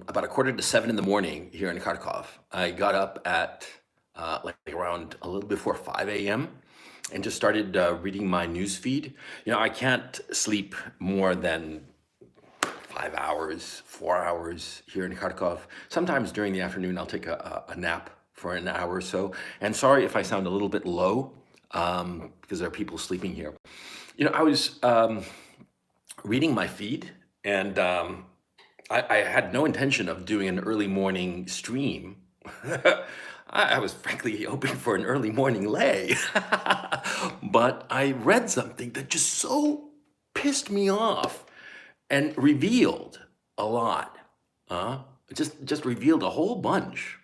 about a quarter to 7 in the morning here in Kharkov. I got up at like around a little before 5 a.m. and just started reading my news feed. I can't sleep more than 5 hours, 4 hours here in Kharkov. Sometimes during the afternoon, I'll take a nap for an hour or so. And sorry if I sound a little bit low, because there are people sleeping here. I was reading my feed, and I had no intention of doing an early morning stream. I was frankly hoping for an early morning lay, but I read something that just so pissed me off and revealed a lot. Uh, just revealed a whole bunch.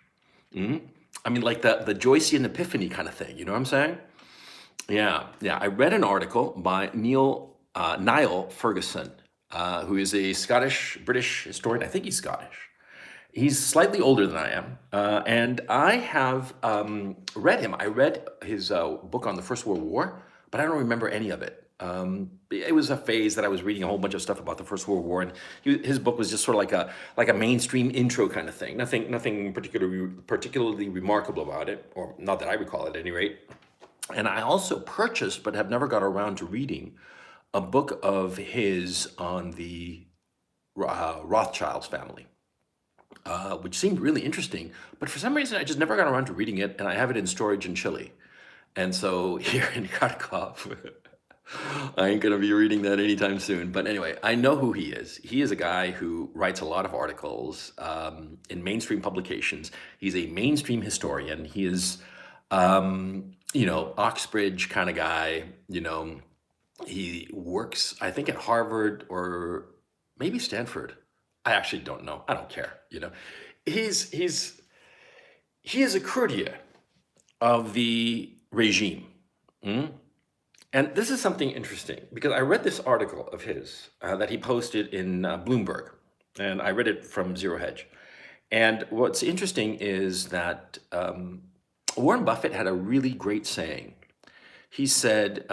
Mhm. I mean, like the Joycean epiphany kind of thing. You know what I'm saying? Yeah, yeah. I read an article by Niall Ferguson, who is a Scottish British historian. I think he's Scottish. He's slightly older than I am, and I have read him. I read his book on the First World War, but I don't remember any of it. It was a phase that I was reading a whole bunch of stuff about the First World War, and his book was just sort of like a mainstream intro kind of thing. Nothing particularly remarkable about it, or not that I recall at any rate. And I also purchased, but have never got around to reading, a book of his on the Rothschilds family, which seemed really interesting. But for some reason, I just never got around to reading it, and I have it in storage in Chile. And so here in Kharkov, I ain't gonna be reading that anytime soon. But anyway, I know who he is. He is a guy who writes a lot of articles in mainstream publications. He's a mainstream historian. He is, Oxbridge kind of guy. He works, I think, at Harvard or maybe Stanford. I actually don't know. I don't care. He's he is a courtier of the regime. Mm? And this is something interesting because I read this article of his that he posted in Bloomberg, and I read it from Zero Hedge. And what's interesting is that Warren Buffett had a really great saying. He said,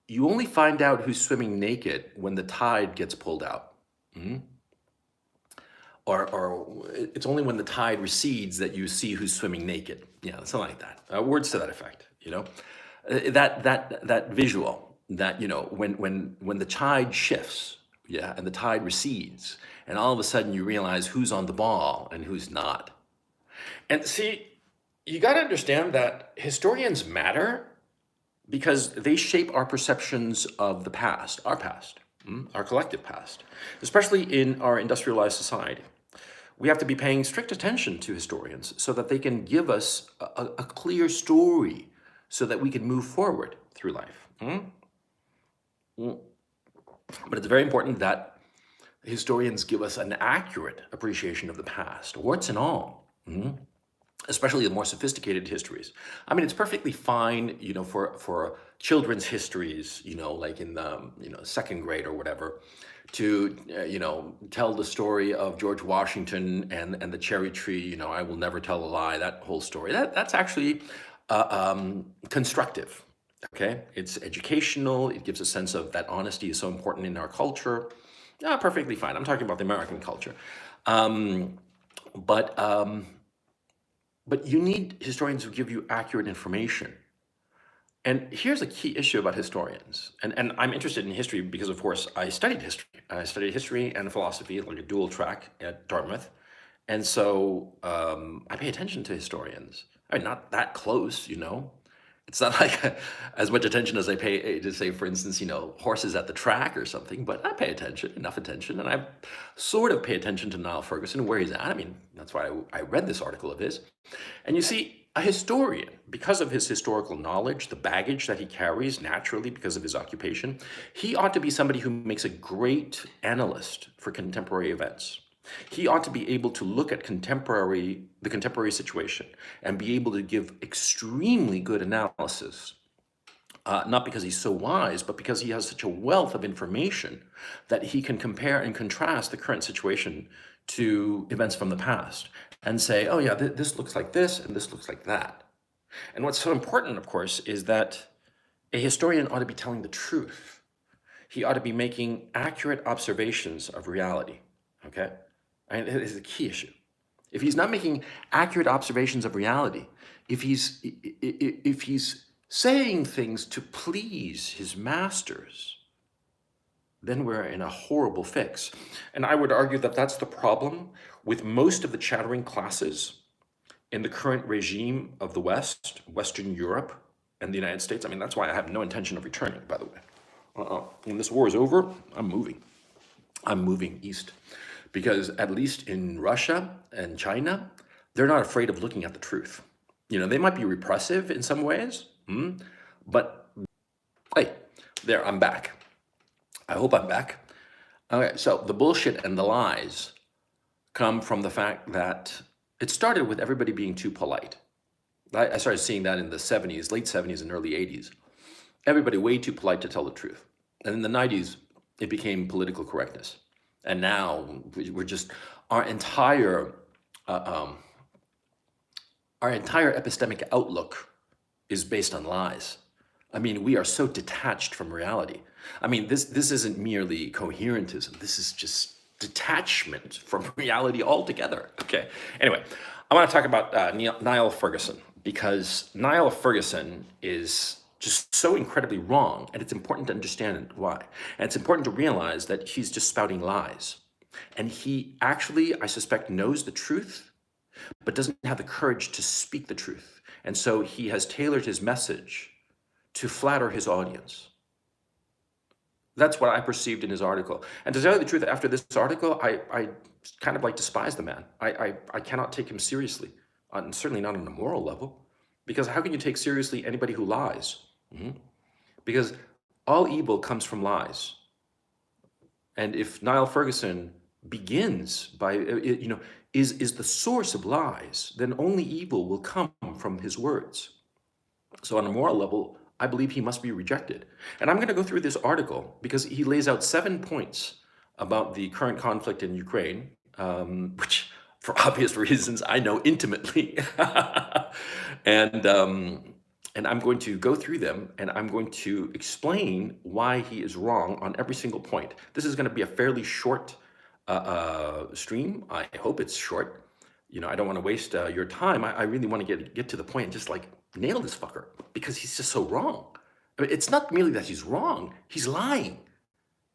"You only find out who's swimming naked when the tide gets pulled out." Mhm. Or it's only when the tide recedes that you see who's swimming naked. Yeah, something like that. Words to that effect. That visual that when the tide shifts, yeah, and the tide recedes, and all of a sudden you realize who's on the ball and who's not. And see, you got to understand that historians matter because they shape our perceptions of the past, our collective past, especially in our industrialized society. We have to be paying strict attention to historians so that they can give us a clear story so that we can move forward through life. Mm. But it's very important that historians give us an accurate appreciation of the past, warts and all. Especially the more sophisticated histories. I mean, it's perfectly fine, for children's histories, like in the, second grade or whatever, to, tell the story of George Washington and the cherry tree, I will never tell a lie, that whole story. That's actually constructive, okay? It's educational. It gives a sense of that honesty is so important in our culture. Perfectly fine. I'm talking about the American culture. But you need historians who give you accurate information. And here's a key issue about historians. And I'm interested in history because, of course, I studied history. I studied history and philosophy, like a dual track at Dartmouth. And so I pay attention to historians. I mean, not that close. It's not like as much attention as I pay to, say, for instance, horses at the track or something, but I pay attention, enough attention. And I sort of pay attention to Niall Ferguson, where he's at. I mean, that's why I read this article of his. And you see, a historian, because of his historical knowledge, the baggage that he carries naturally because of his occupation, he ought to be somebody who makes a great analyst for contemporary events. He ought to be able to look at the contemporary situation and be able to give extremely good analysis, not because he's so wise, but because he has such a wealth of information that he can compare and contrast the current situation to events from the past and say, oh yeah, this looks like this and this looks like that. And what's so important, of course, is that a historian ought to be telling the truth. He ought to be making accurate observations of reality, okay? Right? It is a key issue. If he's not making accurate observations of reality, if he's saying things to please his masters, then we're in a horrible fix. And I would argue that that's the problem with most of the chattering classes in the current regime of the West, Western Europe, and the United States. I mean, that's why I have no intention of returning, by the way. When this war is over, I'm moving. I'm moving east. Because at least in Russia and China, they're not afraid of looking at the truth. You know, they might be repressive in some ways, but hey, there, I'm back. I hope I'm back. Okay, so the bullshit and the lies come from the fact that it started with everybody being too polite. I started seeing that in the 70s, late 70s and early 80s. Everybody way too polite to tell the truth. And in the 90s, it became political correctness. And now we're just, our entire epistemic outlook is based on lies. I mean, we are so detached from reality. I mean, this isn't merely coherentism. This is just detachment from reality altogether. Okay. Anyway, I want to talk about Niall Ferguson, because Niall Ferguson is just so incredibly wrong, and it's important to understand why. And it's important to realize that he's just spouting lies. And he actually, I suspect, knows the truth, but doesn't have the courage to speak the truth. And so he has tailored his message to flatter his audience. That's what I perceived in his article. And to tell you the truth, after this article, I kind of like despise the man. I cannot take him seriously, and certainly not on a moral level. Because how can you take seriously anybody who lies? Because all evil comes from lies. And if Niall Ferguson begins by, is the source of lies, then only evil will come from his words. So on a moral level, I believe he must be rejected. And I'm going to go through this article because he lays out 7 points about the current conflict in Ukraine, which for obvious reasons I know intimately. And I'm going to go through them, and I'm going to explain why he is wrong on every single point. This is going to be a fairly short stream. I hope it's short. You know, I don't want to waste your time. I really want to get to the point and just like nail this fucker, because he's just so wrong. I mean, it's not merely that he's wrong, he's lying,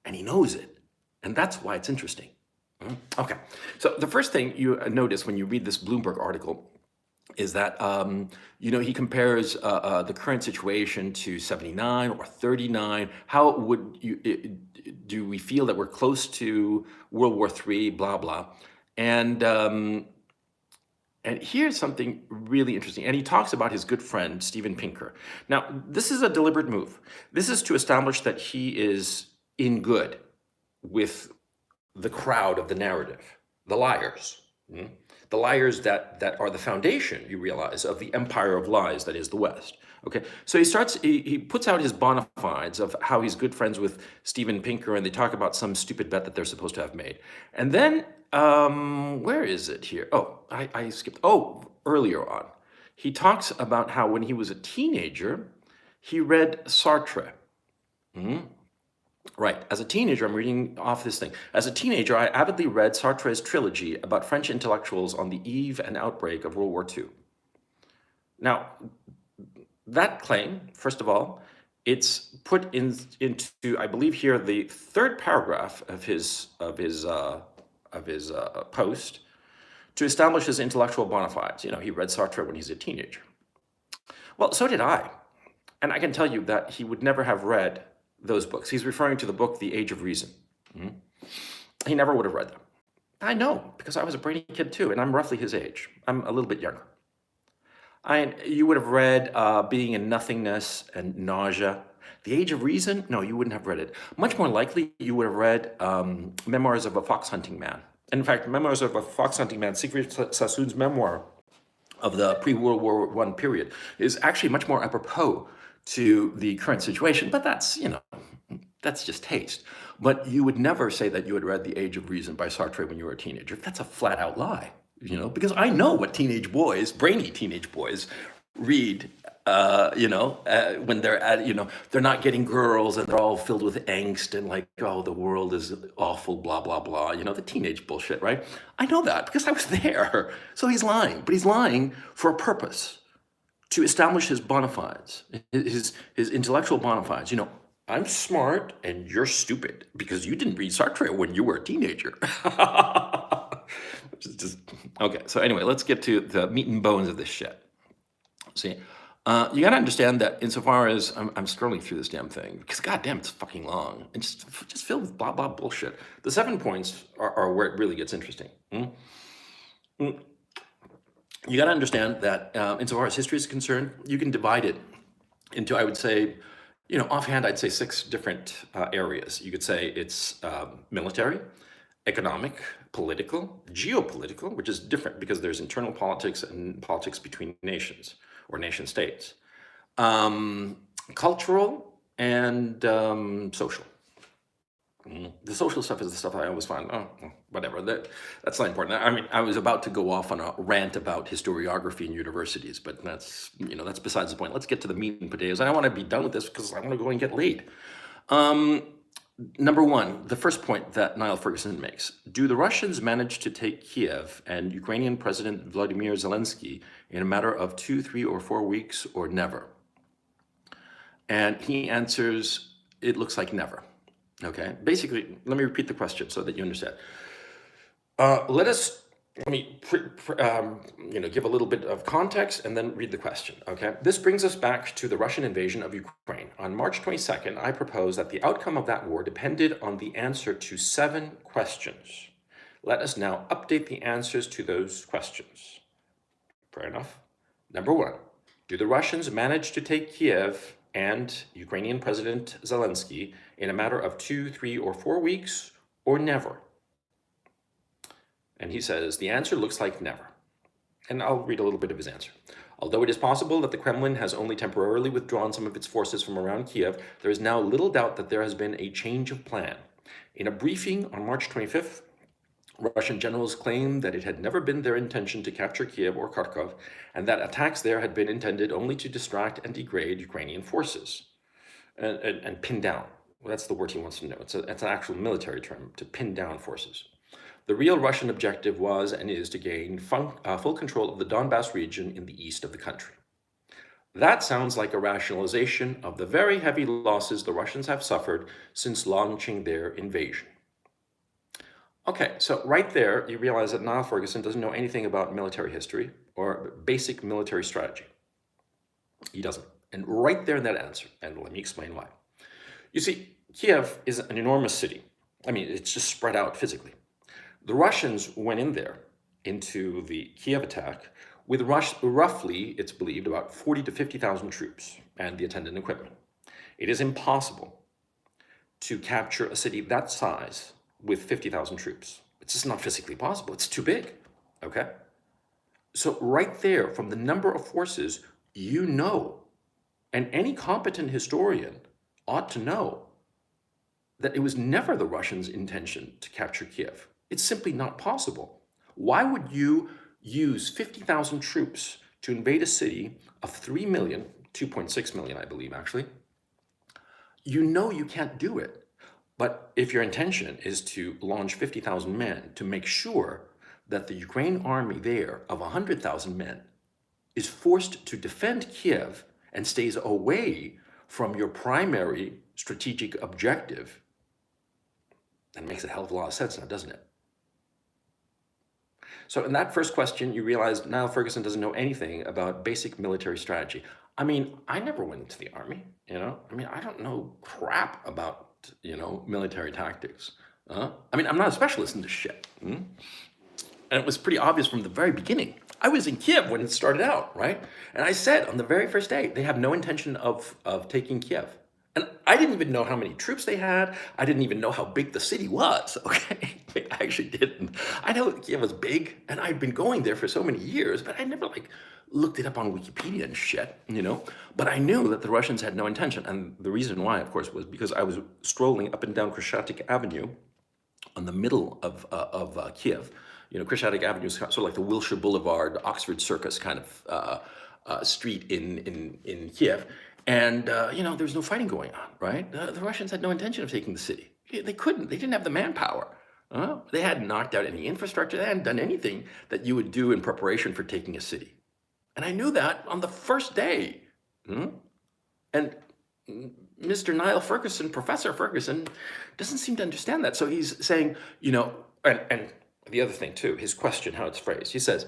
and he knows it. And that's why it's interesting. Okay, so the first thing you notice when you read this Bloomberg article is that, he compares the current situation to 79 or 39. How would do we feel that we're close to World War III, blah, blah. And here's something really interesting. And he talks about his good friend, Steven Pinker. Now, this is a deliberate move. This is to establish that he is in good with the crowd of the narrative, the liars. The liars that are the foundation, you realize, of the empire of lies that is the West. Okay, so he puts out his bona fides of how he's good friends with Steven Pinker, and they talk about some stupid bet that they're supposed to have made. And then, where is it here? Oh, I skipped. Oh, earlier on. He talks about how when he was a teenager, he read Sartre. Right, as a teenager, I'm reading off this thing. As a teenager, I avidly read Sartre's trilogy about French intellectuals on the eve and outbreak of World War II. Now, that claim, first of all, it's put into, I believe here, the third paragraph of his post to establish his intellectual bona fides. You know, he read Sartre when he's a teenager. Well, so did I. And I can tell you that he would never have read those books. He's referring to the book, The Age of Reason. He never would have read them. I know, because I was a brainy kid too, and I'm roughly his age. I'm a little bit younger. You would have read Being in Nothingness and Nausea. The Age of Reason? No, you wouldn't have read it. Much more likely, you would have read Memoirs of a Fox Hunting Man. In fact, Memoirs of a Fox Hunting Man, Siegfried Sassoon's memoir of the pre-World War I period, is actually much more apropos to the current situation, but that's, that's just taste. But you would never say that you had read The Age of Reason by Sartre when you were a teenager. That's a flat out lie, because I know what teenage boys, brainy teenage boys, read when they're at, they're not getting girls and they're all filled with angst and like, oh, the world is awful, blah, blah, blah, the teenage bullshit, right? I know that because I was there. So he's lying, but he's lying for a purpose, to establish his bona fides, his intellectual bona fides. I'm smart and you're stupid because you didn't read Sartre when you were a teenager. Which is just, okay, so anyway, let's get to the meat and bones of this shit. See, you got to understand that insofar as I'm scrolling through this damn thing, because goddamn, it's fucking long and just filled with blah, blah bullshit. The 7 points are where it really gets interesting. You got to understand that insofar as history is concerned, you can divide it into, I would say, offhand, I'd say 6 different areas. You could say it's military, economic, political, geopolitical, which is different because there's internal politics and politics between nations or nation states, cultural, and social. The social stuff is the stuff I always find, whatever, that's not important. I mean, I was about to go off on a rant about historiography in universities, but that's besides the point. Let's get to the meat and potatoes. I don't want to be done with this because I want to go and get laid. Number 1, the first point that Niall Ferguson makes: do the Russians manage to take Kiev and Ukrainian President Vladimir Zelensky in a matter of 2, 3, or 4 weeks, or never? And he answers, it looks like never. Okay, basically, let me repeat the question so that you understand. Let me give a little bit of context and then read the question, okay? This brings us back to the Russian invasion of Ukraine. On March 22nd, I proposed that the outcome of that war depended on the answer to 7 questions. Let us now update the answers to those questions. Fair enough. Number 1, do the Russians manage to take Kiev and Ukrainian President Zelensky in a matter of 2, 3, or 4 weeks, or never? And he says, the answer looks like never. And I'll read a little bit of his answer. Although it is possible that the Kremlin has only temporarily withdrawn some of its forces from around Kiev, there is now little doubt that there has been a change of plan. In a briefing on March 25th, Russian generals claimed that it had never been their intention to capture Kiev or Kharkov, and that attacks there had been intended only to distract and degrade Ukrainian forces and pin down. Well, that's the word he wants to know. It's an actual military term, to pin down forces. The real Russian objective was and is to gain full control of the Donbass region in the east of the country. That sounds like a rationalization of the very heavy losses the Russians have suffered since launching their invasion. Okay, so right there, you realize that Niall Ferguson doesn't know anything about military history or basic military strategy. He doesn't. And right there in that answer, and let me explain why. You see, Kiev is an enormous city. I mean, it's just spread out physically. The Russians went in there into the Kiev attack with roughly, it's believed, about 40 to 50,000 troops and the attendant equipment. It is impossible to capture a city that size with 50,000 troops. It's just not physically possible. It's too big, okay? So right there, from the number of forces, and any competent historian ought to know, that it was never the Russians' intention to capture Kiev. It's simply not possible. Why would you use 50,000 troops to invade a city of 3 million, 2.6 million, I believe, actually? You can't do it. But if your intention is to launch 50,000 men to make sure that the Ukraine army there of 100,000 men is forced to defend Kiev and stays away from your primary strategic objective, that makes a hell of a lot of sense now, doesn't it? So in that first question, you realize Niall Ferguson doesn't know anything about basic military strategy. I mean, I never went into the army, I don't know crap about, military tactics. I mean, I'm not a specialist in this shit. And it was pretty obvious from the very beginning. I was in Kiev when it started out, right? And I said on the very first day, they have no intention of taking Kiev. And I didn't even know how many troops they had. I didn't even know how big the city was, okay? I actually didn't. I know Kiev was big, and I'd been going there for so many years, but I never, looked it up on Wikipedia and shit, But I knew that the Russians had no intention. And the reason why, of course, was because I was strolling up and down Khreshchatyk Avenue on the middle of Kiev. Khreshchatyk Avenue is sort of like the Wilshire Boulevard, Oxford Circus kind of street in Kiev, and there's no fighting going on, right? The Russians had no intention of taking the city. They couldn't. They didn't have the manpower. They hadn't knocked out any infrastructure. They hadn't done anything that you would do in preparation for taking a city. And I knew that on the first day. And Mr. Niall Ferguson, Professor Ferguson, doesn't seem to understand that. So he's saying, and the other thing too, his question, how it's phrased, he says,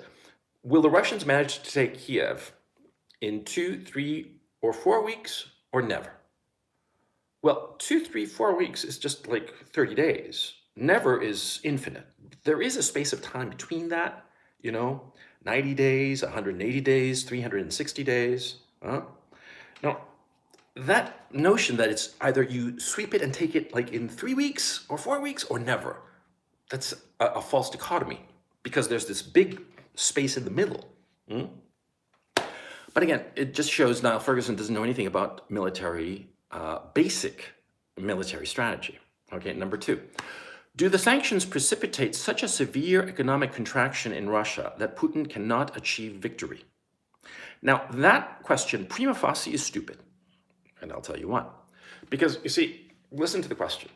will the Russians manage to take Kiev in 2, 3, or 4 weeks, or never? Well, 2, 3, 4 weeks is just like 30 days. Never is infinite. There is a space of time between that, 90 days, 180 days, 360 days. Now, that notion that it's either you sweep it and take it like in 3 weeks or 4 weeks or never, that's a false dichotomy, because there's this big space in the middle. But again, it just shows Niall Ferguson doesn't know anything about basic military strategy. Okay, number 2. Do the sanctions precipitate such a severe economic contraction in Russia that Putin cannot achieve victory? Now, that question, prima facie, is stupid. And I'll tell you why. Because, you see, listen to the question.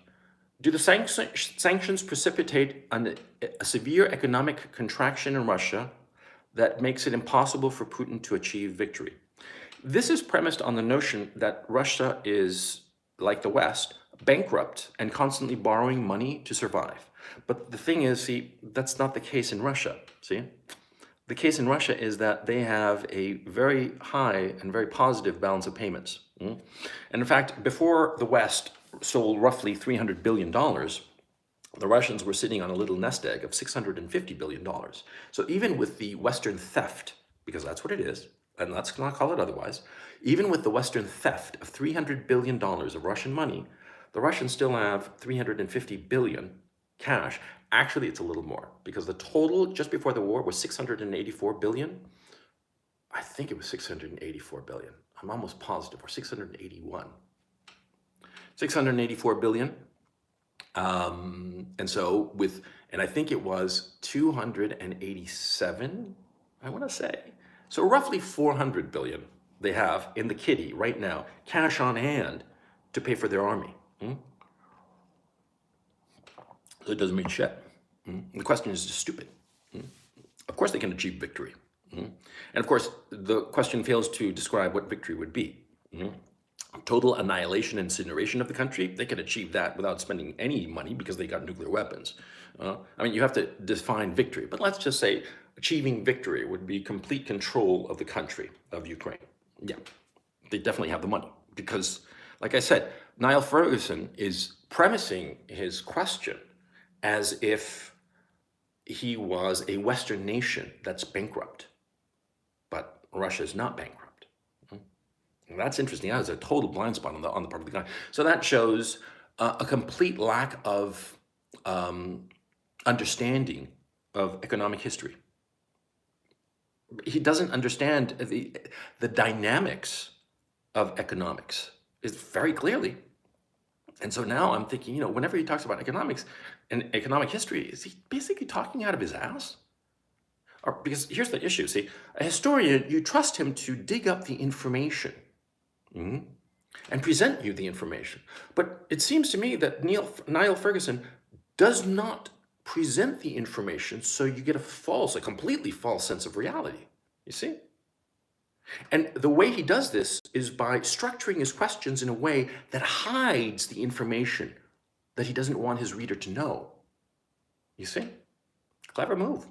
Do the sanctions precipitate a severe economic contraction in Russia that makes it impossible for Putin to achieve victory? This is premised on the notion that Russia is, like the West, bankrupt and constantly borrowing money to survive. But the thing is, see, that's not the case in Russia, see? The case in Russia is that they have a very high and very positive balance of payments. And in fact, before the West sold roughly $300 billion, the Russians were sitting on a little nest egg of $650 billion. So even with the Western theft, because that's what it is, and let's not call it otherwise, even with the Western theft of $300 billion of Russian money, the Russians still have $350 billion cash. Actually, it's a little more, because the total just before the war was $684 billion. I think it was $684 billion. I'm almost positive, or 681. $684 billion. And I think it was 287, I want to say. So roughly 400 billion they have in the kitty right now, cash on hand to pay for their army. So it doesn't mean shit. The question is just stupid. Of course they can achieve victory. And of course, the question fails to describe what victory would be. Total annihilation and incineration of the country, they can achieve that without spending any money because they got nuclear weapons. You have to define victory, but let's just say achieving victory would be complete control of the country of Ukraine. Yeah, they definitely have the money because, like I said, Niall Ferguson is premising his question as if he was a Western nation that's bankrupt, but Russia is not bankrupt. And that's interesting. That is a total blind spot on the part of the guy. So that shows a complete lack of understanding of economic history. He doesn't understand the dynamics of economics very clearly. And so now I'm thinking, whenever he talks about economics and economic history, is he basically talking out of his ass? Because here's the issue. See, a historian, you trust him to dig up the information and present you the information. But it seems to me that Niall Ferguson does not present the information, so you get a completely false sense of reality, you see? And the way he does this is by structuring his questions in a way that hides the information that he doesn't want his reader to know. You see? Clever move.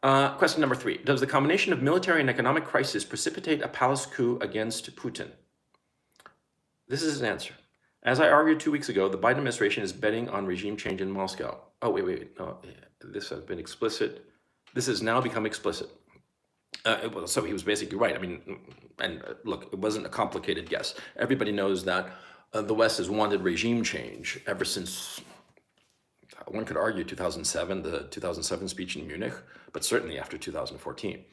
Question number 3. Does the combination of military and economic crisis precipitate a palace coup against Putin? This is his answer. As I argued 2 weeks ago, the Biden administration is betting on regime change in Moscow. Oh, wait. No, this has been explicit. This has now become explicit. So he was basically right. And look, it wasn't a complicated guess. Everybody knows that the West has wanted regime change ever since, one could argue 2007, the 2007 speech in Munich, but certainly after 2014.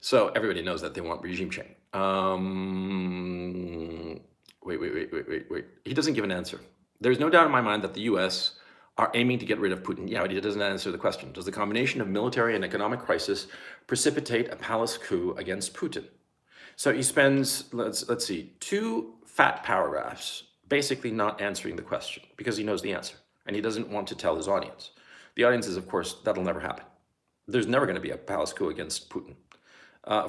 So everybody knows that they want regime change. Wait. He doesn't give an answer. There's no doubt in my mind that the US are aiming to get rid of Putin. Yeah, but he doesn't answer the question. Does the combination of military and economic crisis precipitate a palace coup against Putin? So he spends, let's see, two fat paragraphs basically not answering the question because he knows the answer and he doesn't want to tell his audience. The audience is, of course, that'll never happen. There's never going to be a palace coup against Putin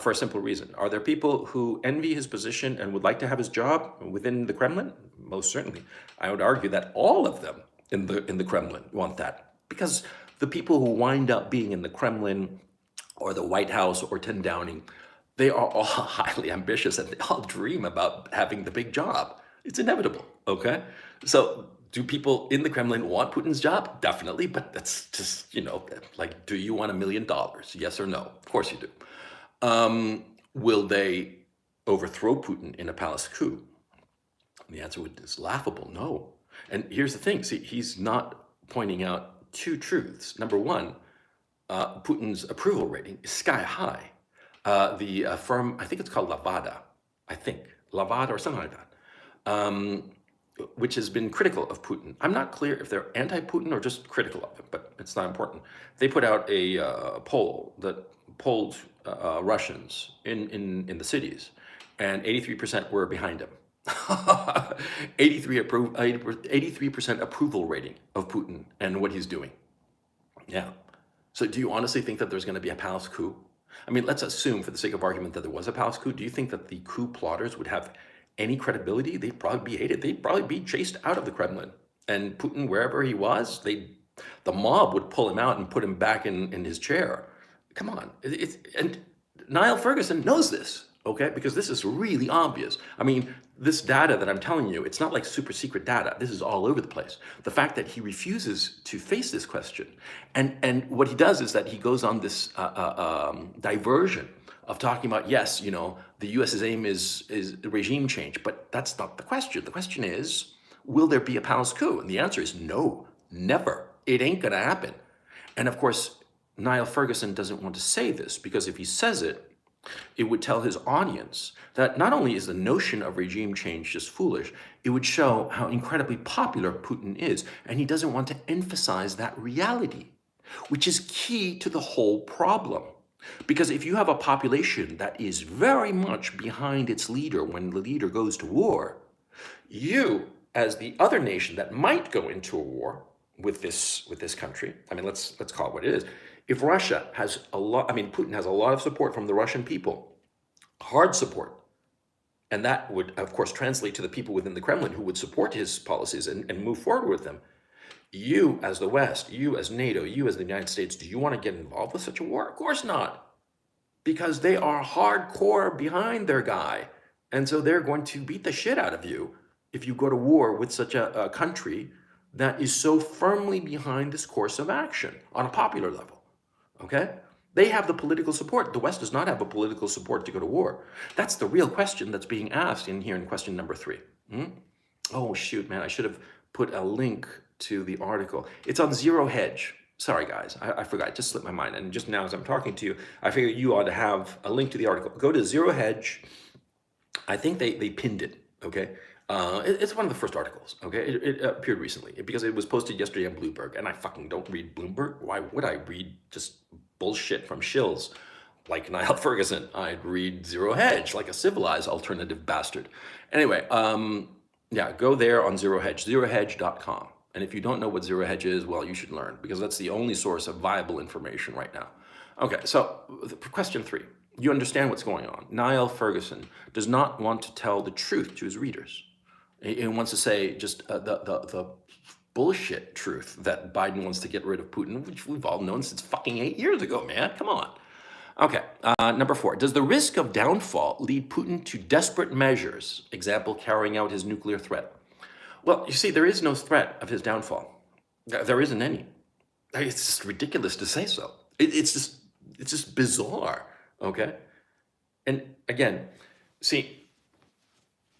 for a simple reason. Are there people who envy his position and would like to have his job within the Kremlin? Most certainly. I would argue that all of them in the Kremlin want that because the people who wind up being in the Kremlin or the White House or 10 Downing, they are all highly ambitious and they all dream about having the big job. It's inevitable, okay? So do people in the Kremlin want Putin's job? Definitely, but that's just, like, do you want $1 million? Yes or no? Of course you do. Will they overthrow Putin in a palace coup? And the answer is laughable, no. And here's the thing, see, he's not pointing out two truths. Number one, Putin's approval rating is sky high. The firm, I think it's called Lavada or something like that, which has been critical of Putin. I'm not clear if they're anti-Putin or just critical of him, but it's not important. They put out a poll that polled Russians in the cities, and 83% were behind him. 83% approval rating of Putin and what he's doing. Yeah. So do you honestly think that there's going to be a palace coup? I mean, let's assume for the sake of argument that there was a palace coup. Do you think that the coup plotters would have any credibility? They'd probably be hated. They'd probably be chased out of the Kremlin. And Putin, wherever he was, the mob would pull him out and put him back in his chair. Come on. And Niall Ferguson knows this, okay? Because this is really obvious. I mean, this data that I'm telling you, it's not like super secret data. This is all over the place. The fact that he refuses to face this question, and what he does is that he goes on this diversion of talking about, yes, the US's aim is regime change, but that's not the question. The question is, will there be a palace coup? And the answer is no, never. It ain't gonna happen. And of course, Niall Ferguson doesn't want to say this because if he says it, it would tell his audience that not only is the notion of regime change just foolish, it would show how incredibly popular Putin is. And he doesn't want to emphasize that reality, which is key to the whole problem. Because if you have a population that is very much behind its leader when the leader goes to war, you, as the other nation that might go into a war with this country, I mean, let's call it what it is. If Russia has Putin has a lot of support from the Russian people, hard support, and that would, of course, translate to the people within the Kremlin who would support his policies and move forward with them. You as the West, you as NATO, you as the United States, do you want to get involved with such a war? Of course not, because they are hardcore behind their guy. And so they're going to beat the shit out of you if you go to war with such a country that is so firmly behind this course of action on a popular level. Okay? They have the political support. The West does not have a political support to go to war. That's the real question that's being asked in here in question number 3. Oh, shoot, man. I should have put a link to the article. It's on Zero Hedge. Sorry, guys. I forgot. It just slipped my mind. And just now as I'm talking to you, I figure you ought to have a link to the article. Go to Zero Hedge. I think they pinned it, okay? It's one of the first articles, okay? It appeared recently because it was posted yesterday on Bloomberg, and I fucking don't read Bloomberg. Why would I read just bullshit from shills like Niall Ferguson? I'd read Zero Hedge like a civilized alternative bastard. Anyway, yeah, go there on Zero Hedge, zerohedge.com. And if you don't know what Zero Hedge is, well, you should learn because that's the only source of viable information right now. Okay, so question 3. You understand what's going on. Niall Ferguson does not want to tell the truth to his readers. He wants to say just the bullshit truth that Biden wants to get rid of Putin, which we've all known since fucking 8 years ago, man. Come on. Okay, number 4. Does the risk of downfall lead Putin to desperate measures? Example, carrying out his nuclear threat. Well, you see, there is no threat of his downfall. There isn't any. It's just ridiculous to say so. It's just bizarre, okay? And again, see,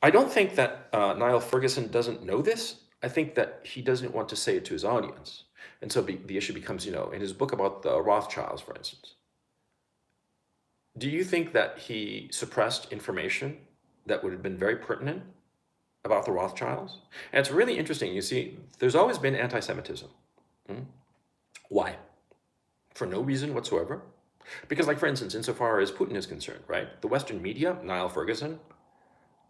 I don't think that Niall Ferguson doesn't know this. I think that he doesn't want to say it to his audience. And so the issue becomes, in his book about the Rothschilds, for instance, do you think that he suppressed information that would have been very pertinent about the Rothschilds? And it's really interesting. You see, there's always been anti-Semitism. Why? For no reason whatsoever. Because, like, for instance, insofar as Putin is concerned, right? The Western media, Niall Ferguson,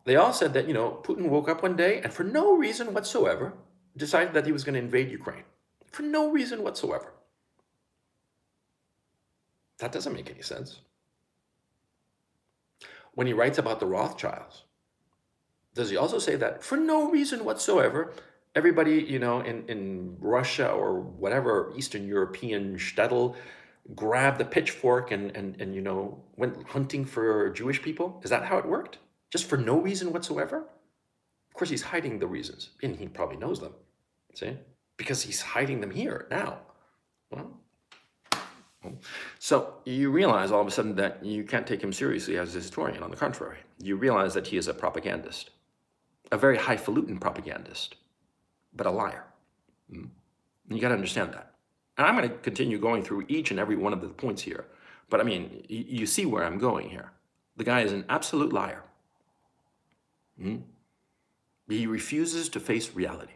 they all said that, Putin woke up one day and for no reason whatsoever decided that he was going to invade Ukraine. For no reason whatsoever. That doesn't make any sense. When he writes about the Rothschilds, does he also say that for no reason whatsoever, everybody, in Russia or whatever Eastern European shtetl grabbed the pitchfork and went hunting for Jewish people? Is that how it worked? Just for no reason whatsoever? Of course, he's hiding the reasons, and he probably knows them, see? Because he's hiding them here now. Well, so you realize all of a sudden that you can't take him seriously as a historian. On the contrary, you realize that he is a propagandist, a very highfalutin propagandist, but a liar. You got to understand that. And I'm going to continue going through each and every one of the points here. But I mean, you see where I'm going here. The guy is an absolute liar. He refuses to face reality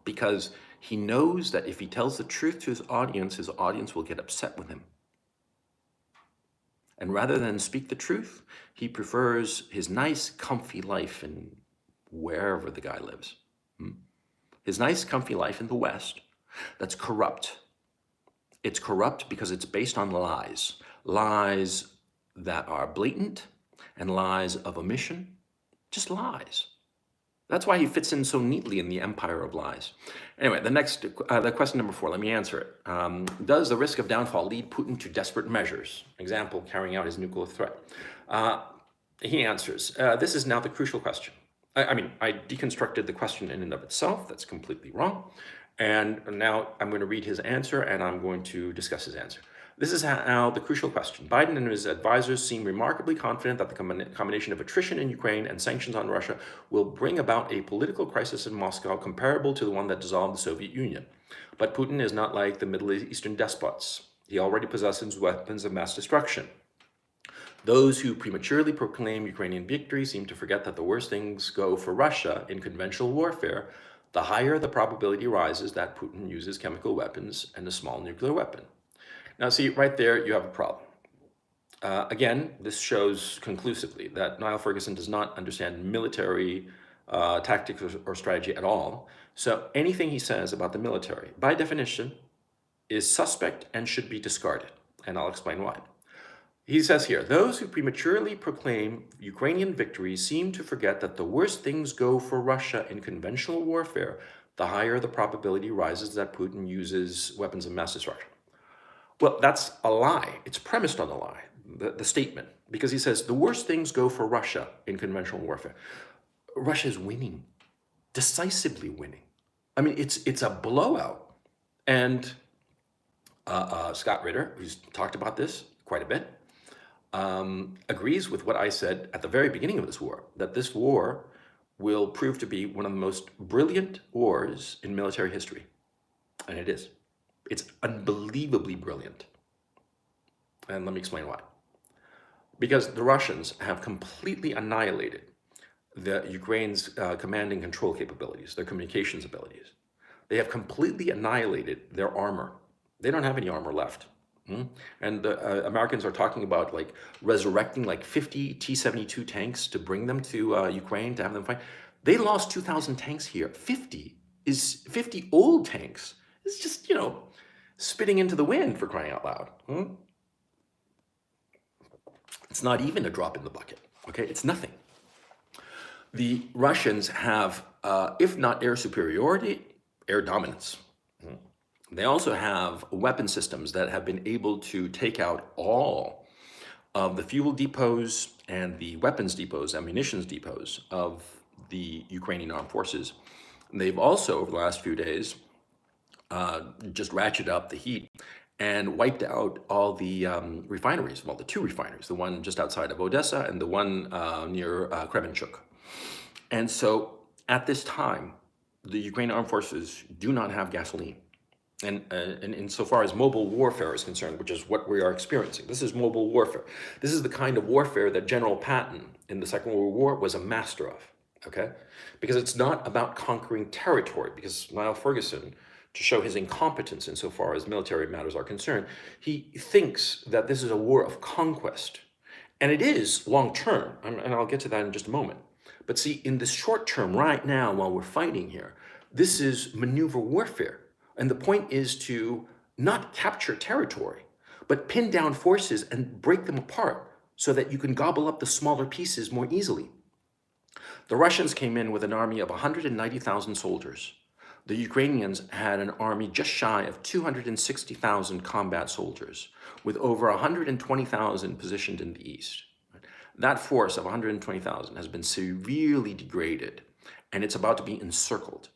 because he knows that if he tells the truth to his audience will get upset with him. And rather than speak the truth, he prefers his nice, comfy life in wherever the guy lives. His nice, comfy life in the West that's corrupt. It's corrupt because it's based on lies. Lies that are blatant and lies of omission. Just lies. That's why he fits in so neatly in the empire of lies. Anyway, the question number 4, let me answer it. Does the risk of downfall lead Putin to desperate measures? Example, carrying out his nuclear threat. He answers, this is now the crucial question. I deconstructed the question in and of itself. That's completely wrong. And now I'm going to read his answer and I'm going to discuss his answer. This is now the crucial question. Biden and his advisors seem remarkably confident that the combination of attrition in Ukraine and sanctions on Russia will bring about a political crisis in Moscow comparable to the one that dissolved the Soviet Union. But Putin is not like the Middle Eastern despots. He already possesses weapons of mass destruction. Those who prematurely proclaim Ukrainian victory seem to forget that the worse things go for Russia in conventional warfare, the higher the probability rises that Putin uses chemical weapons and a small nuclear weapon. Now, see, right there, you have a problem. Again, this shows conclusively that Niall Ferguson does not understand military tactics or strategy at all. So anything he says about the military, by definition, is suspect and should be discarded. And I'll explain why. He says here, those who prematurely proclaim Ukrainian victory seem to forget that the worse things go for Russia in conventional warfare, the higher the probability rises that Putin uses weapons of mass destruction. Well, that's a lie. It's premised on a lie, the statement, because he says the worst things go for Russia in conventional warfare. Russia is winning, decisively winning. I mean, it's a blowout. And Scott Ritter, who's talked about this quite a bit, agrees with what I said at the very beginning of this war, that this war will prove to be one of the most brilliant wars in military history. And it is. It's unbelievably brilliant. And let me explain why. Because the Russians have completely annihilated the Ukraine's command and control capabilities, their communications abilities. They have completely annihilated their armor. They don't have any armor left. And the Americans are talking about like resurrecting like 50 T-72 tanks to bring them to Ukraine to have them fight. They lost 2,000 tanks here. 50 old tanks. It's just, spitting into the wind, for crying out loud. It's not even a drop in the bucket, okay? It's nothing. The Russians have, if not air superiority, air dominance. They also have weapon systems that have been able to take out all of the fuel depots and the weapons depots, ammunitions depots of the Ukrainian armed forces. They've also, over the last few days, just ratcheted up the heat and wiped out all the refineries, well, the 2 refineries, the one just outside of Odessa and the one near Kremenchuk. And so at this time, the Ukrainian armed forces do not have gasoline. And insofar as mobile warfare is concerned, which is what we are experiencing, this is mobile warfare. This is the kind of warfare that General Patton in the Second World War was a master of, okay? Because it's not about conquering territory, because Niall Ferguson to show his incompetence insofar as military matters are concerned, he thinks that this is a war of conquest. And it is long term, and I'll get to that in just a moment. But see, in the short term, right now, while we're fighting here, this is maneuver warfare. And the point is to not capture territory, but pin down forces and break them apart so that you can gobble up the smaller pieces more easily. The Russians came in with an army of 190,000 soldiers. The Ukrainians had an army just shy of 260,000 combat soldiers, with over 120,000 positioned in the east. That force of 120,000 has been severely degraded, and it's about to be encircled.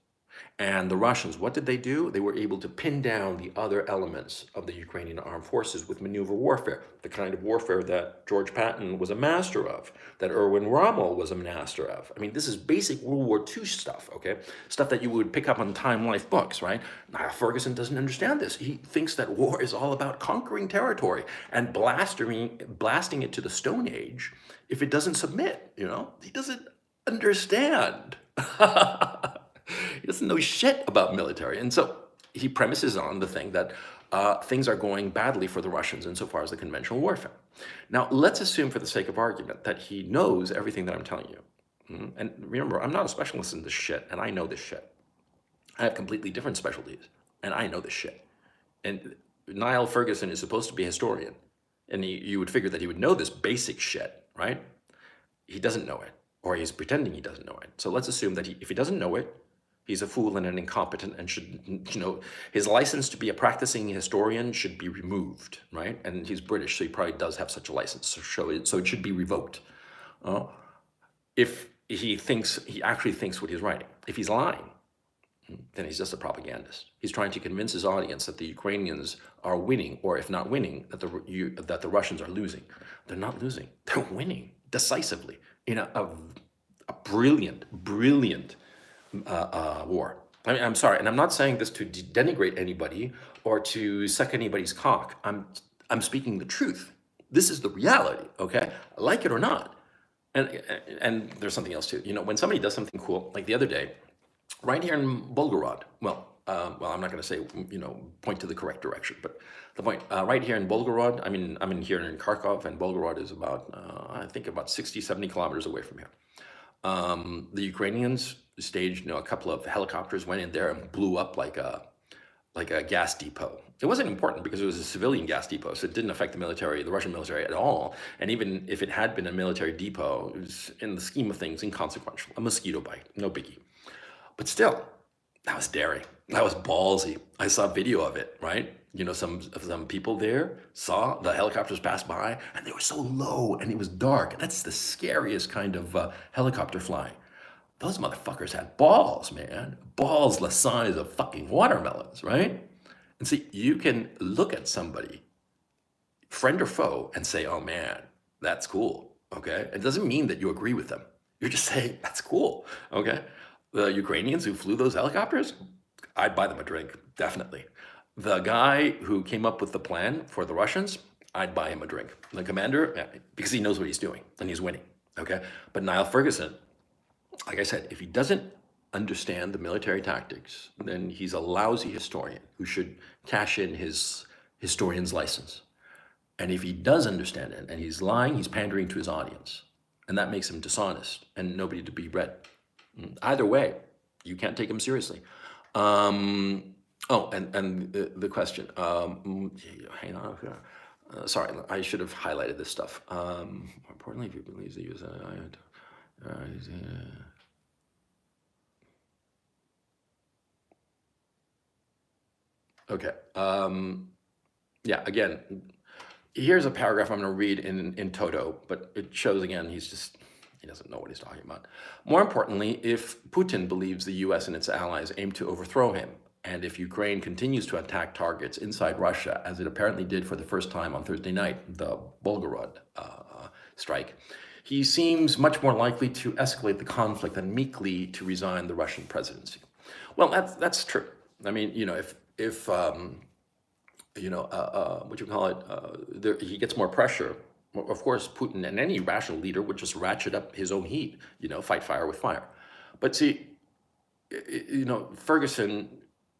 And the Russians, what did they do? They were able to pin down the other elements of the Ukrainian armed forces with maneuver warfare, the kind of warfare that George Patton was a master of, that Erwin Rommel was a master of. I mean, this is basic World War II stuff, okay? Stuff that you would pick up on Time Life books, right? Niall Ferguson doesn't understand this. He thinks that war is all about conquering territory and blasting it to the Stone Age if it doesn't submit, you know? He doesn't understand. He doesn't know shit about military. And so he premises on the thing that things are going badly for the Russians insofar as the conventional warfare. Now, let's assume for the sake of argument that he knows everything that I'm telling you. And remember, I'm not a specialist in this shit, and I know this shit. I have completely different specialties, and I know this shit. And Niall Ferguson is supposed to be a historian, and you would figure that he would know this basic shit, right? He doesn't know it, or he's pretending he doesn't know it. So let's assume that if he doesn't know it, he's a fool and an incompetent and should, his license to be a practicing historian should be removed, right? And he's British, so he probably does have such a license, so it should be revoked. If he actually thinks what he's writing. If he's lying, then he's just a propagandist. He's trying to convince his audience that the Ukrainians are winning, or if not winning, that the Russians are losing. They're not losing. They're winning decisively in a brilliant war. I mean, I'm sorry, and I'm not saying this to denigrate anybody or to suck anybody's cock. I'm speaking the truth. This is the reality, okay? Like it or not. And there's something else too. When somebody does something cool, like the other day, right here in Volgograd, I'm not going to say, point to the correct direction, but the point, right here in Volgograd, I'm in here in Kharkov, and Volgograd is about, I think about 60, 70 kilometers away from here. The Ukrainians staged, a couple of helicopters went in there and blew up like a gas depot. It wasn't important because it was a civilian gas depot, so it didn't affect the Russian military at all. And even if it had been a military depot, it was, in the scheme of things, inconsequential. A mosquito bite, no biggie. But still, that was daring. That was ballsy. I saw video of it, right? Some people there saw the helicopters pass by, and they were so low, and it was dark. And that's the scariest kind of helicopter flying. Those motherfuckers had balls, man. Balls the size of fucking watermelons, right? And see, you can look at somebody, friend or foe, and say, oh man, that's cool, okay? It doesn't mean that you agree with them. You're just saying, that's cool, okay? The Ukrainians who flew those helicopters, I'd buy them a drink, definitely. The guy who came up with the plan for the Russians, I'd buy him a drink. The commander, because he knows what he's doing, and he's winning, okay? But Niall Ferguson, like I said, if he doesn't understand the military tactics, then he's a lousy historian who should cash in his historian's license. And if he does understand it and he's lying, he's pandering to his audience. And that makes him dishonest and nobody to be read. Either way, you can't take him seriously. And the question, hang on. Sorry, I should have highlighted this stuff. More importantly, if you believe the use okay. Again, here's a paragraph I'm going to read in toto, but it shows again, he doesn't know what he's talking about. More importantly, if Putin believes the US and its allies aim to overthrow him, and if Ukraine continues to attack targets inside Russia, as it apparently did for the first time on Thursday night, the Volgograd strike, he seems much more likely to escalate the conflict than meekly to resign the Russian presidency. Well, that's true. I mean, if he gets more pressure, of course, Putin and any rational leader would just ratchet up his own heat, fight fire with fire. But see, Ferguson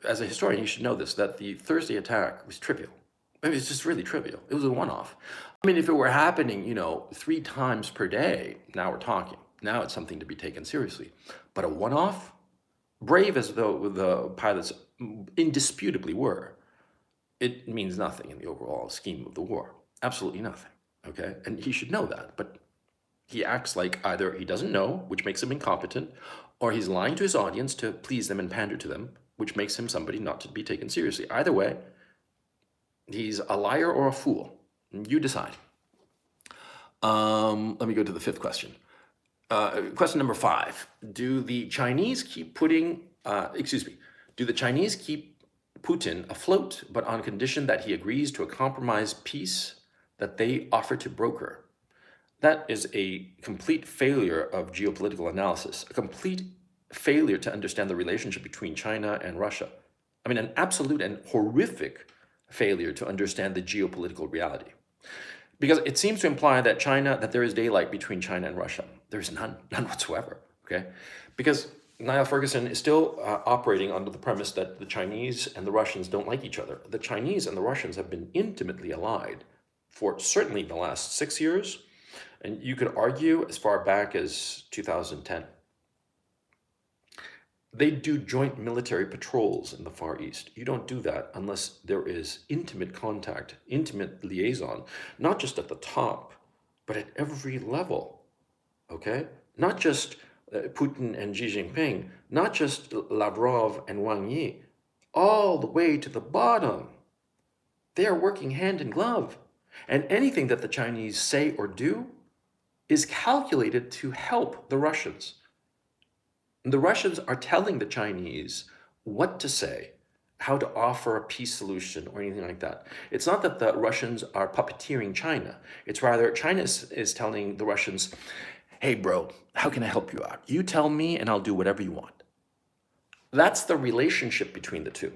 as a historian, you should know this, that the Thursday attack was trivial. I mean, it's just really trivial. It was a one-off. I mean, if it were happening, 3 times per day, now we're talking. Now it's something to be taken seriously. But a one-off, brave as though the pilots indisputably were, it means nothing in the overall scheme of the war. Absolutely nothing, okay? And he should know that, but he acts like either he doesn't know, which makes him incompetent, or he's lying to his audience to please them and pander to them, which makes him somebody not to be taken seriously. Either way, he's a liar or a fool. You decide. Let me go to the fifth question. Question number 5. Do the Chinese keep Putin afloat, but on condition that he agrees to a compromise peace that they offer to broker? That is a complete failure of geopolitical analysis, a complete failure to understand the relationship between China and Russia. I mean, an absolute and horrific failure to understand the geopolitical reality. Because it seems to imply that there is daylight between China and Russia. There's none whatsoever, okay? Because Niall Ferguson is still operating under the premise that the Chinese and the Russians don't like each other. The Chinese and the Russians have been intimately allied for certainly the last 6 years, and you could argue as far back as 2010. They do joint military patrols in the Far East. You don't do that unless there is intimate contact, intimate liaison, not just at the top, but at every level, okay? Not just Putin and Xi Jinping, not just Lavrov and Wang Yi, all the way to the bottom. They are working hand in glove. And anything that the Chinese say or do is calculated to help the Russians. The Russians are telling the Chinese what to say, how to offer a peace solution or anything like that. It's not that the Russians are puppeteering China. It's rather China is telling the Russians, hey, bro, how can I help you out? You tell me and I'll do whatever you want. That's the relationship between the two.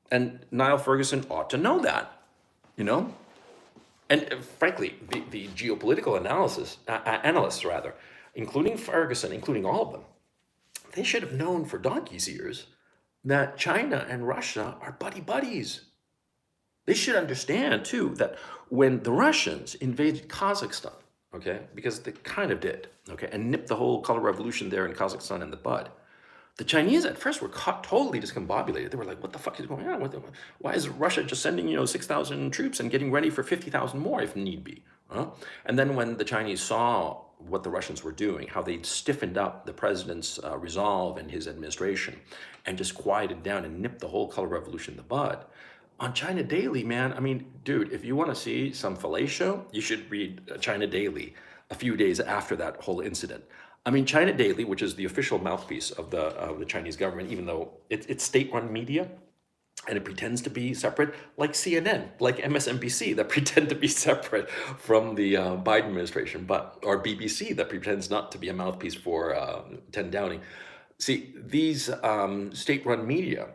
And Niall Ferguson ought to know that, you know? And frankly, the geopolitical analysts, including Ferguson, including all of them, they should have known for donkey's years that China and Russia are buddies. They should understand, too, that when the Russians invaded Kazakhstan, okay, because they kind of did, okay, and nipped the whole color revolution there in Kazakhstan in the bud, the Chinese at first were totally discombobulated. They were like, what the fuck is going on? Why is Russia just sending, 6,000 troops and getting ready for 50,000 more if need be? Huh? And then when the Chinese saw what the Russians were doing, how they'd stiffened up the president's resolve and his administration and just quieted down and nipped the whole color revolution in the bud. On China Daily, man, I mean, dude, if you want to see some fellatio, you should read China Daily a few days after that whole incident. I mean, China Daily, which is the official mouthpiece of the Chinese government, even though it's state-run media, and it pretends to be separate, like CNN, like MSNBC, that pretend to be separate from the Biden administration, or BBC, that pretends not to be a mouthpiece for 10 Downing. See, these state-run media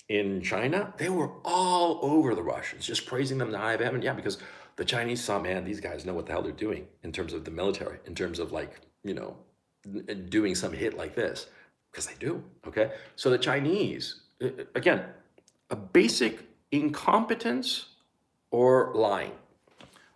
in China, they were all over the Russians, just praising them to high heaven. Yeah, because the Chinese saw, man, these guys know what the hell they're doing in terms of the military, in terms of doing some hit like this, because they do, okay? So the Chinese, again, a basic incompetence or lying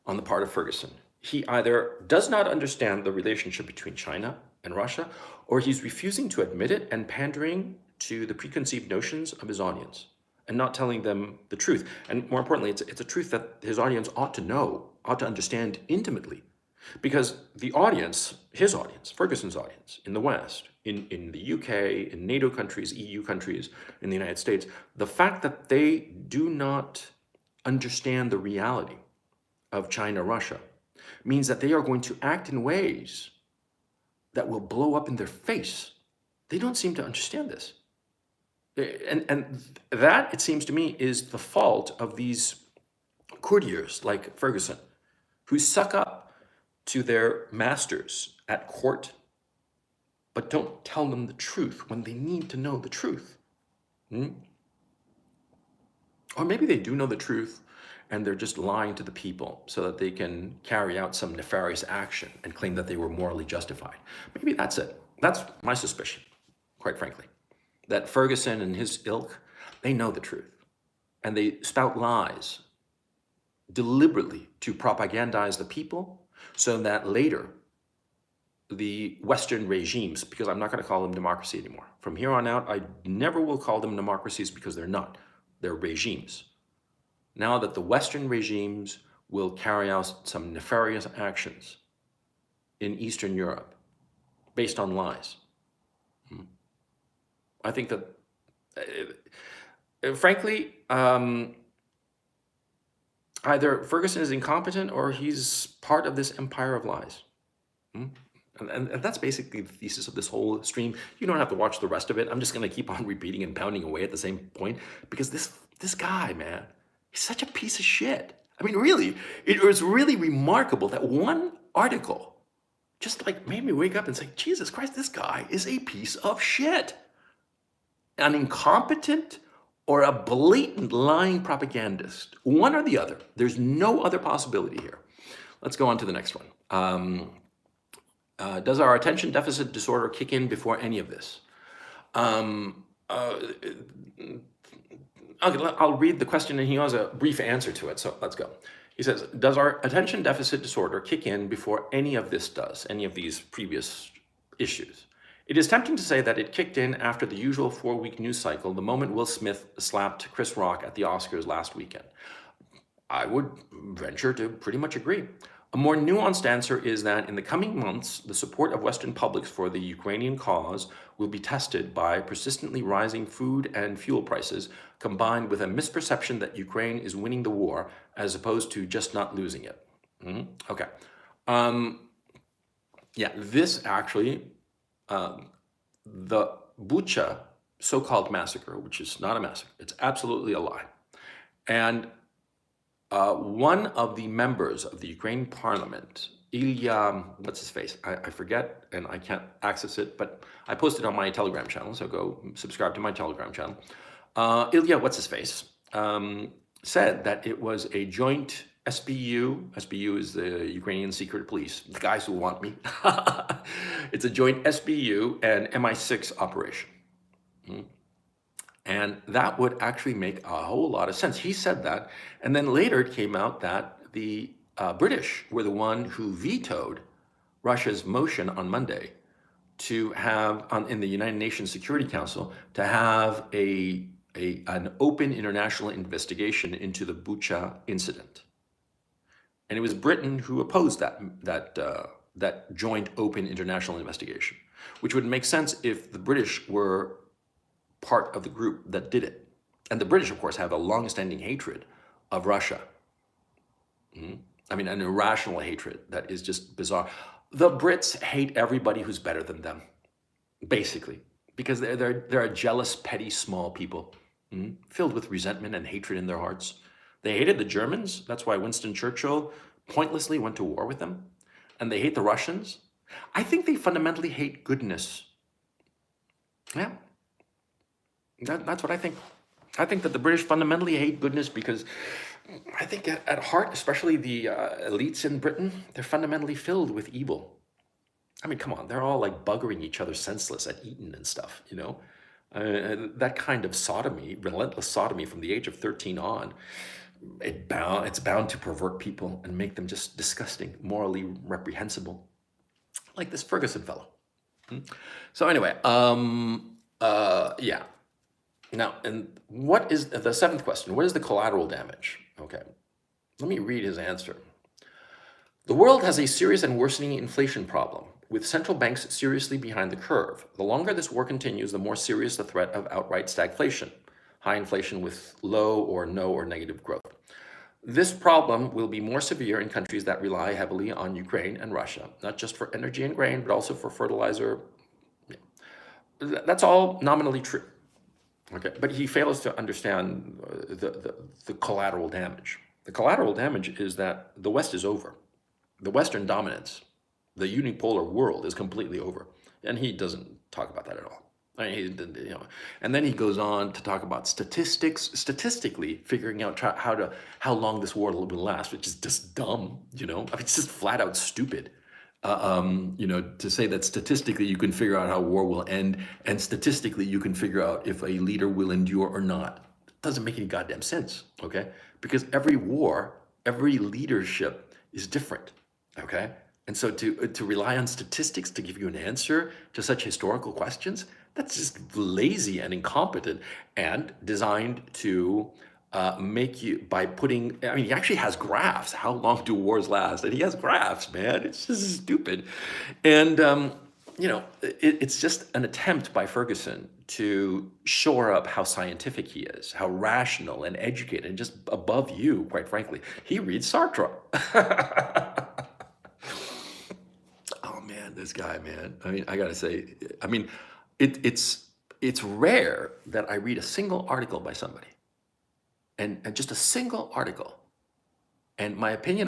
on the part of Ferguson. He either does not understand the relationship between China and Russia, or he's refusing to admit it and pandering to the preconceived notions of his audience and not telling them the truth. And more importantly, it's a truth that his audience ought to know, ought to understand intimately. Because the audience, his audience, Ferguson's audience in the West, in the UK, in NATO countries, EU countries, in the United States, the fact that they do not understand the reality of China-Russia means that they are going to act in ways that will blow up in their face. They don't seem to understand this. And that, it seems to me, is the fault of these courtiers like Ferguson, who suck up to their masters at court, but don't tell them the truth when they need to know the truth. Or maybe they do know the truth and they're just lying to the people so that they can carry out some nefarious action and claim that they were morally justified. Maybe that's it. That's my suspicion, quite frankly, that Ferguson and his ilk, They know the truth. And they spout lies deliberately to propagandize the people so that later the Western regimes, because I'm not going to call them democracy anymore. From here on out, I never will call them democracies because they're not. They're regimes. Now that the Western regimes will carry out some nefarious actions in Eastern Europe based on lies. I think that, frankly, either Ferguson is incompetent or he's part of this empire of lies. And that's basically the thesis of this whole stream. You don't have to watch the rest of it. I'm just going to keep on repeating and pounding away at the same point because this guy, man, he's such a piece of shit. I mean, really, it was really remarkable that one article just like made me wake up and say, Jesus Christ, this guy is a piece of shit. An incompetent or a blatant lying propagandist. One or the other. There's no other possibility here. Let's go on to the next one. Does our attention deficit disorder kick in before any of this? Okay, I'll read the question and he has a brief answer to it, so let's go. He says, does our attention deficit disorder kick in before any of this does, any of these previous issues? It is tempting to say that it kicked in after the usual 4-week news cycle, the moment Will Smith slapped Chris Rock at the Oscars last weekend. I would venture to pretty much agree. A more nuanced answer is that in the coming months, the support of Western publics for the Ukrainian cause will be tested by persistently rising food and fuel prices, combined with a misperception that Ukraine is winning the war as opposed to just not losing it. Okay. Yeah, this actually, the Bucha so-called massacre, which is not a massacre, it's absolutely a lie. And one of the members of the Ukrainian parliament, Ilya, what's his face? I forget and I can't access it, but I posted on my Telegram channel, so go subscribe to my Telegram channel. Ilya, what's his face, said that it was a joint SBU. SBU is the Ukrainian secret police, the guys who want me. It's a joint SBU and MI6 operation. And that would actually make a whole lot of sense. He said that, and then later it came out that the British were the one who vetoed Russia's motion on Monday to have, in the United Nations Security Council, to have an open international investigation into the Bucha incident. And it was Britain who opposed that joint open international investigation, which would make sense if the British were part of the group that did it. And the British, of course, have a long-standing hatred of Russia. I mean, an irrational hatred that is just bizarre. The Brits hate everybody who's better than them, basically, because they're a jealous, petty, small people, filled with resentment and hatred in their hearts. They hated the Germans. That's why Winston Churchill pointlessly went to war with them. And they hate the Russians. I think they fundamentally hate goodness. Yeah. That's what I think. I think that the British fundamentally hate goodness because I think at heart, especially the elites in Britain, they're fundamentally filled with evil. I mean, come on, they're all like buggering each other senseless at Eton and stuff, you know? That kind of sodomy, relentless sodomy from the age of 13 on, it's bound to pervert people and make them just disgusting, morally reprehensible, like this Ferguson fellow. So anyway, yeah. Now, and what is the seventh question? What is the collateral damage? Okay, let me read his answer. The world has a serious and worsening inflation problem, with central banks seriously behind the curve. The longer this war continues, the more serious the threat of outright stagflation, high inflation with low or no or negative growth. This problem will be more severe in countries that rely heavily on Ukraine and Russia, not just for energy and grain, but also for fertilizer. That's all nominally true. Okay, but he fails to understand the collateral damage. The collateral damage is that the West is over. The Western dominance, the unipolar world is completely over. And he doesn't talk about that at all. I mean, and then he goes on to talk about statistically figuring out how long this war will last, which is just dumb, I mean, it's just flat out stupid. To say that statistically you can figure out how war will end, and statistically you can figure out if a leader will endure or not. doesn't make any goddamn sense, okay? Because every war, every leadership is different, okay? And so to rely on statistics to give you an answer to such historical questions, that's just lazy and incompetent and designed to make you, by putting, I mean, he actually has graphs. How long do wars last? And he has graphs, man. It's just stupid. And, it's just an attempt by Ferguson to shore up how scientific he is, how rational and educated, and just above you, quite frankly. He reads Sartre. Oh man, this guy, man. I mean, I gotta say, I mean, it's rare that I read a single article by somebody, and just a single article, and my opinion